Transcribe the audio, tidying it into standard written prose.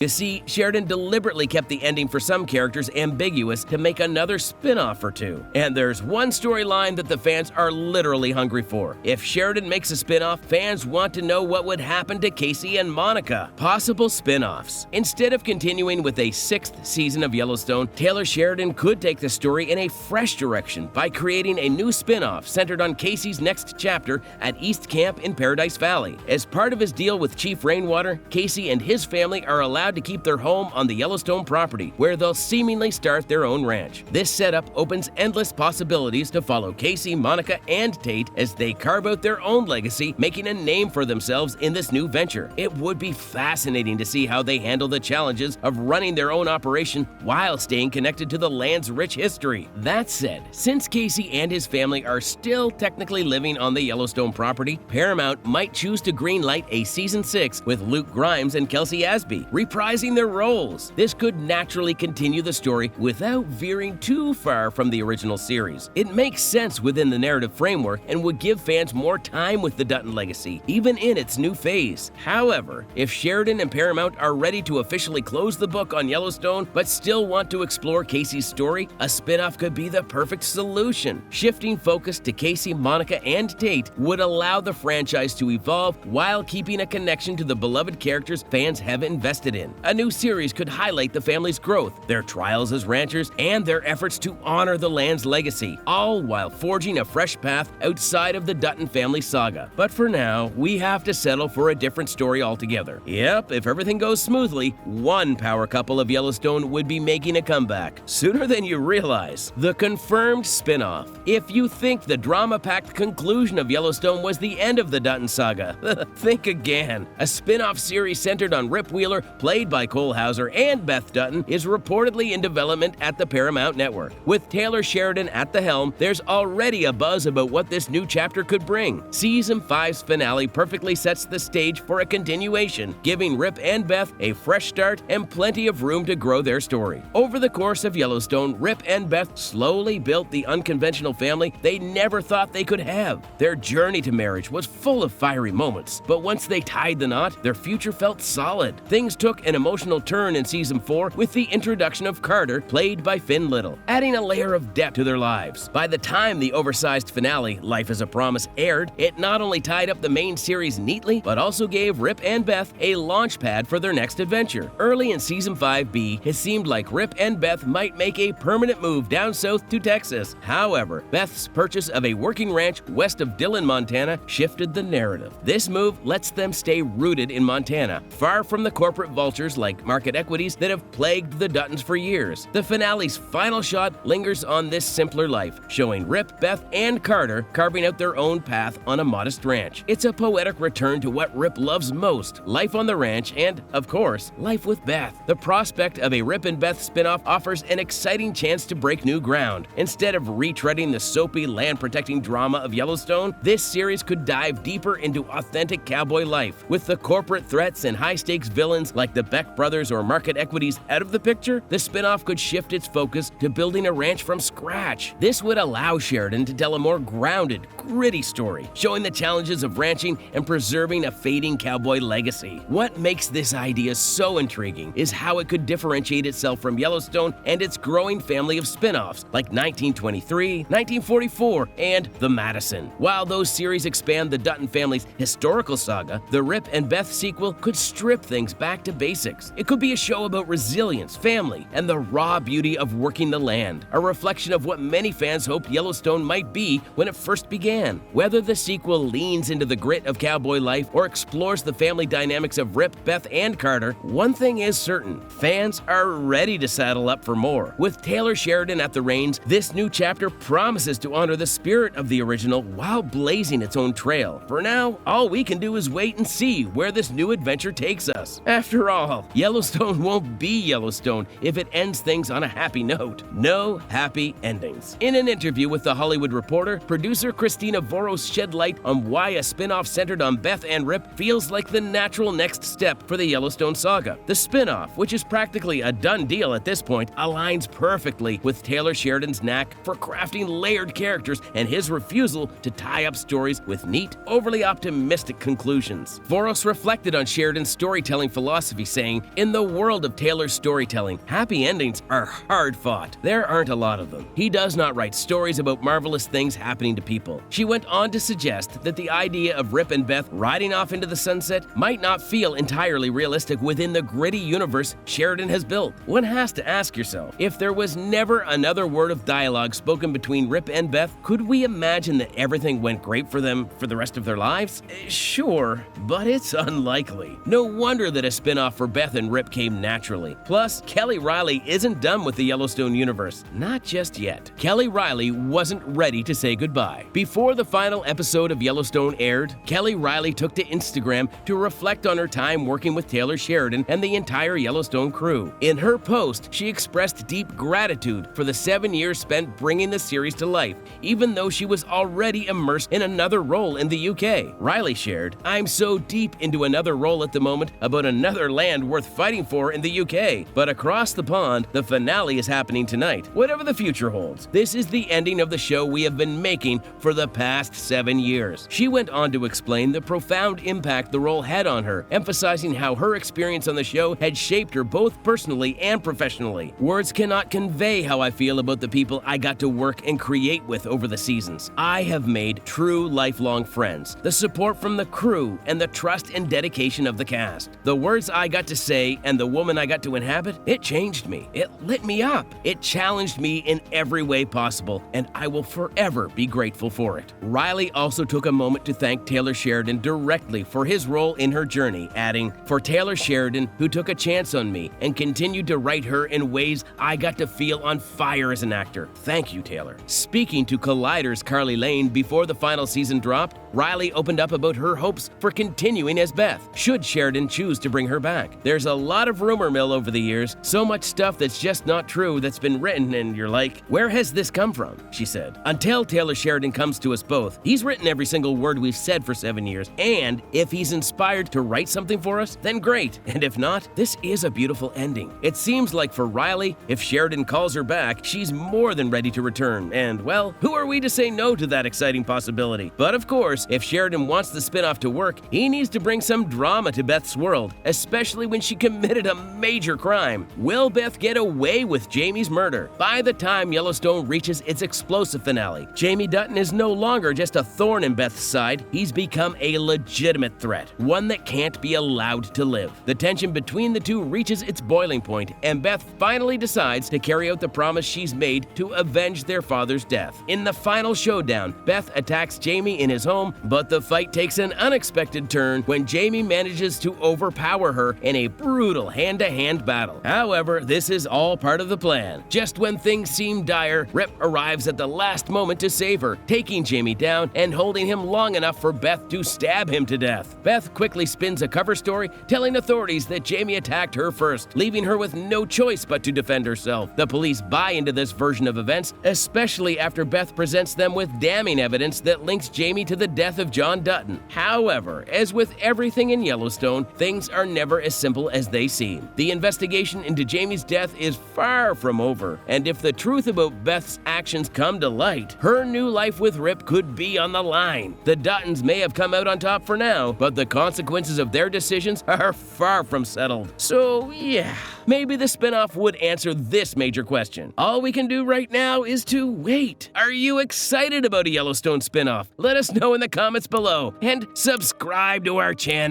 You see, Sheridan deliberately kept the ending for some characters ambiguous to make another spin-off or two. And there's one storyline that the fans are literally hungry for. If Sheridan makes a spin-off, fans want to know what would happen to Kayce and Monica. Possible spin-offs. Instead of continuing with a 6th season of Yellowstone, Taylor Sheridan could take the story in a fresh direction by creating a new spin-off centered on Kayce's next chapter at East Camp in Paradise Valley. As part of his deal with Chief Rainwater, Kayce and his family are allowed to keep their home on the Yellowstone property, where they'll seemingly start their own ranch. This setup opens endless possibilities to follow Kayce, Monica, and Tate as they carve out their own legacy, making a name for themselves in this new venture. It would be fascinating to see how they handle the challenges of running their own operation while staying connected to the land's rich history. That said, since Kayce and his family are still technically living on the Yellowstone property, Paramount might choose to greenlight a season 6 with Luke Grimes and Kelsey Asby reprising their roles. This could naturally continue the story without veering too far from the original series. It makes sense within the narrative framework and would give fans more time with the Dutton legacy, even in its new phase. However, if Sheridan and Paramount are ready to officially close the book on Yellowstone but still want to explore Kayce's story, a spin-off could be the perfect solution. Shifting focus to Kayce, Monica, and Tate would allow the franchise to evolve while keeping a connection to the beloved characters fans have invested in. A new series could highlight the family's growth, their trials as ranchers, and their efforts to honor the land's legacy, all while forging a fresh path outside of the Dutton family saga. But for now, we have to settle for a different story altogether. Yep, if everything goes smoothly, one power couple of Yellowstone would be making a comeback sooner than you realize. The confirmed spin-off. If you think the drama-packed conclusion of Yellowstone was the end of the Dutton saga, think again. A spin-off series centered on Rip Wheeler, played by Cole Hauser, and Beth Dutton, is reportedly in development at the Paramount Network. With Taylor Sheridan at the helm, there's already a buzz about what this new chapter could bring. Season 5's finale perfectly sets the stage for a continuation, giving Rip and Beth a fresh start and plenty of room to grow their story. Over the course of Yellowstone, Rip and Beth slowly built the unconventional family they never thought they could have. Their journey to marriage was full of fiery moments, but once they tied the knot, their future felt solid. Things took an emotional turn in Season 4 with the introduction of Carter, played by Finn Little, adding a layer of depth to their lives. By the time the oversized finale, Life as a Promise, aired, it not only tied up the main series neatly, but also gave Rip and Beth a launch pad for their next adventure. Early in Season 5B, it seemed like Rip and Beth might make a permanent move down south to Texas. However, Beth's purchase of a working ranch west of Dillon, Montana, shifted the narrative. This move lets them stay rooted in Montana, far from the corporate vultures like market equities that have plagued the Duttons for years. The finale's final shot lingers on this simpler life, showing Rip, Beth, and Carter carving out their own path on a modest ranch. It's a poetic return to what Rip loves most, life on the ranch and, of course, life with Beth. The prospect of a Rip and Beth spinoff offers an exciting chance to break new ground. Instead of retreading the soapy land-protecting drama of Yellowstone, this series could dive deeper into authentic cowboy life. With the corporate threats and high-stakes villains like the Beck brothers or market equities out of the picture, the spinoff could shift its focus to building a ranch from scratch. This would allow Sheridan to tell a more grounded, gritty story, showing the challenges of ranching and preserving a fading cowboy legacy. What makes this idea so intriguing is how it could differentiate itself from Yellowstone and its growing family of spinoffs like 1923, 1944, and The Madison. While those series expand the Dutton family's historical saga, the Rip and Beth sequel could strip things back to basics. It could be a show about resilience, family, and the raw beauty of working the land, a reflection of what many fans hoped Yellowstone might be when it first began. Whether the sequel leans into the grit of cowboy life or explores the family dynamics of Rip, Beth, and Carter, one thing is certain: fans are ready to saddle up for more. With Taylor Sheridan at the reins, this new chapter promises to honor the spirit of the original while blazing its own trail. For now, all we can do is wait and see where this new adventure takes us. After all, Yellowstone won't be Yellowstone if it ends things on a happy note. No happy endings. In an interview with The Hollywood Reporter, producer Christina Voros shed light on why a spin-off centered on Beth and Rip feels like the natural next step for the Yellowstone saga. The spin-off, which is practically a done deal at this point, aligns perfectly with Taylor Sheridan's knack for crafting layered characters and his refusal to tie up stories with neat, overly optimistic conclusions. Voros reflected on Sheridan's storytelling philosophy, saying, in the world of Taylor's storytelling, happy endings are hard-fought. There aren't a lot of them. He does not write stories about marvelous things happening to people. She went on to suggest that the idea of Rip and Beth riding off into the sunset might not feel entirely realistic within the gritty universe Sheridan has built. One has to ask yourself, if there was never another word of dialogue spoken between Rip and Beth, could we imagine that everything went great for them for the rest of their lives? Sure, but it's unlikely. No wonder that a spin-off for Beth and Rip came naturally. Plus, Kelly Reilly isn't done with the Yellowstone universe. Not just yet. Kelly Reilly wasn't ready to say goodbye. Before the final episode of Yellowstone aired, Kelly Reilly took to Instagram to reflect on her time working with Taylor Sheridan and the entire Yellowstone crew. In her post, she expressed deep gratitude for the 7 years spent bringing the series to life, even though she was already immersed in another role in the UK. Reilly shared, "I'm so deep into another role at the moment about another land worth fighting for in the UK, but across the pond, the finale is happening tonight. Whatever the future holds, this is the ending of the show we have been making for the past 7 years." She went on to explain the profound impact the role had on her, emphasizing how her experience on the show had shaped her both personally and professionally. "Words cannot convey how I feel about the people I got to work and create with over the seasons. I have made true lifelong friends, the support from the crew, and the trust and dedication of the cast. The words I got to say and the woman I got to inhabit, it changed me. It lit me up. It challenged me in every way possible, and I will forever be grateful for it." Reilly also took a moment to thank Taylor Sheridan directly for his role in her journey, adding, "For Taylor Sheridan, who took a chance on me and continued to write her in ways I got to feel on fire as an actor. Thank you, Taylor." Speaking to Collider's Carly Lane before the final season dropped, Reilly opened up about her hopes for continuing as Beth, should Sheridan choose to bring her back. "There's a lot of rumor mill over the years, so much stuff that's just not true that's been written, and you're like, where has this come from?" she said. "Until Taylor Sheridan comes to us both, he's written every single word we've said for 7 years, and if he's inspired to write something for us, then great, and if not, this is a beautiful ending." It seems like for Reilly, if Sheridan calls her back, she's more than ready to return, and well, who are we to say no to that exciting possibility? But of course, if Sheridan wants the spinoff to work, he needs to bring some drama to Beth's world, especially when she committed a major crime. Will Beth get away with Jaime's murder? By the time Yellowstone reaches its explosive finale, Kayce Dutton is no longer just a thorn in Beth's side, he's become a legitimate threat, one that can't be allowed to live. The tension between the two reaches its boiling point, and Beth finally decides to carry out the promise she's made to avenge their father's death. In the final showdown, Beth attacks Jaime in his home, but the fight takes an unexpected turn when Jaime manages to overpower her in a brutal hand-to-hand battle. However, this is all part of the plan. Just when things seem dire, Rip arrives at the last moment to save her, taking Jaime down and holding him long enough for Beth to stab him to death. Beth quickly spins a cover story, telling authorities that Jaime attacked her first, leaving her with no choice but to defend herself. The police buy into this version of events, especially after Beth presents them with damning evidence that links Jaime to the death of John Dutton. However, as with everything in Yellowstone, things are never as simple as they seem. The investigation into Jaime's death is far from over, and if the truth about Beth's actions come to light, her new life with Rip could be on the line. The Duttons may have come out on top for now, but the consequences of their decisions are far from settled. So yeah, maybe the spinoff would answer this major question. All we can do right now is to wait. Are you excited about a Yellowstone spinoff? Let us know in the comments below, and subscribe to our channel.